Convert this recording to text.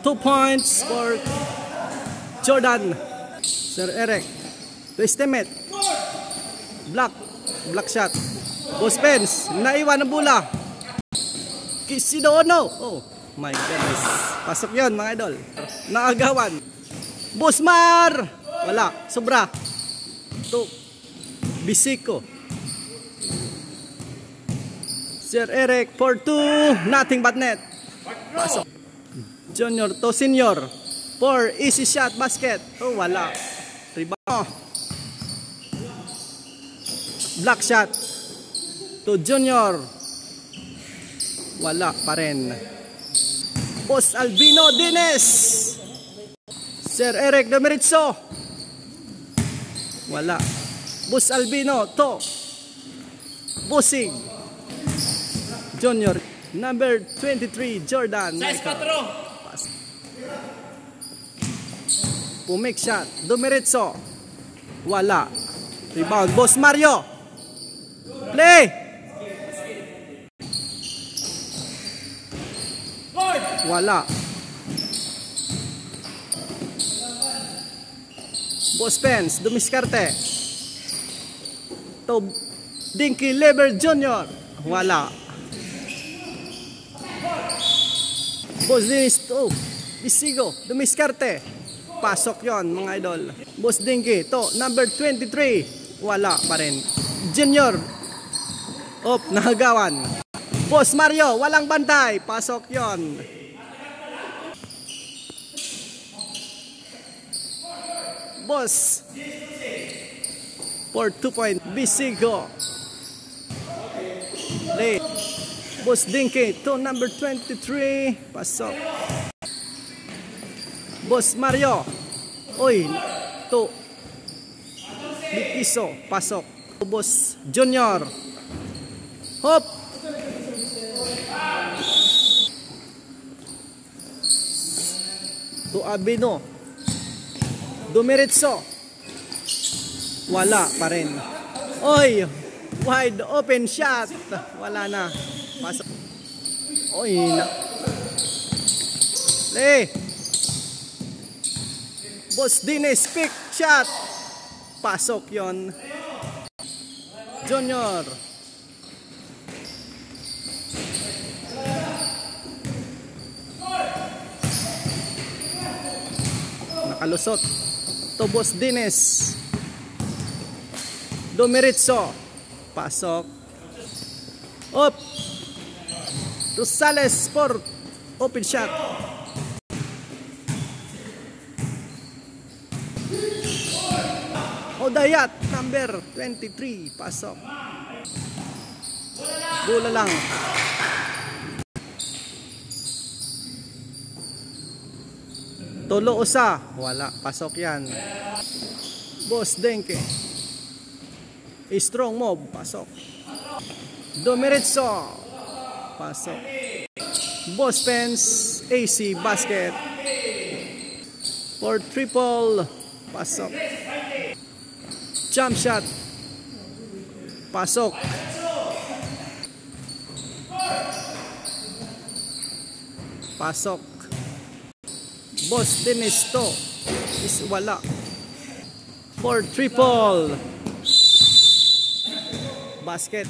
2 points for Jordan. Sir Eric. To estimate. Block shot. Boss Pence. Naiwan ng bola. Kisidoono. Oh my goodness. Pasok yon mga idol. Naagawan. Busmar. Wala. Sobra. To Bisico. Sir Eric for 2. Nothing but net. Pasok. Junior to senior. For easy shot basket. Oh wala. Rebound. Block shot. To Junior. Wala pa rin. Boss Albino Dines. Sir Eric Domeritso. Wala. Boss Albino to Busing. Junior. Number 23 Jordan. Size 4. Pumik shot. Domeritso. Wala. Rebound. Boss Mario. Play. Wala. Boss Pence. Dumiskarte. To Dinky Lever Jr. Wala. Boss Dennis to Bisigo. Dumiskarte. Pasok yon mga idol. Boss Dinky to number 23. Wala pa rin. Junior. Op, nahagawan. Boss Mario, walang bantay. Pasok yon. Boss. For 2 point. Bisigo. Play. Boss Dinky to number 23. Pasok. Boss Mario. Oy, to Bikiso. Pasok. Boss Junior. Hop. To Abino. Dumiritso. Wala pa rin. Oy, wide open shot. Wala na. Pasok. Oy, na. Play. Boss Dines, pick shot. Pasok yon. Junior. Nakalusot. To Boss Dines. Domeritso. Pasok. Up. Rosales for open shot. Odayat, number 23. Pasok. Bola lang. Tolo usa. Wala. Pasok yan. Boss Denke. Strong move. Pasok. Domeritso. Pasok. Boss Pence. AC basket. For triple. Pasok. Jump shot. Pasok. Pasok. Boss Dennis to is wala. For triple. Basket.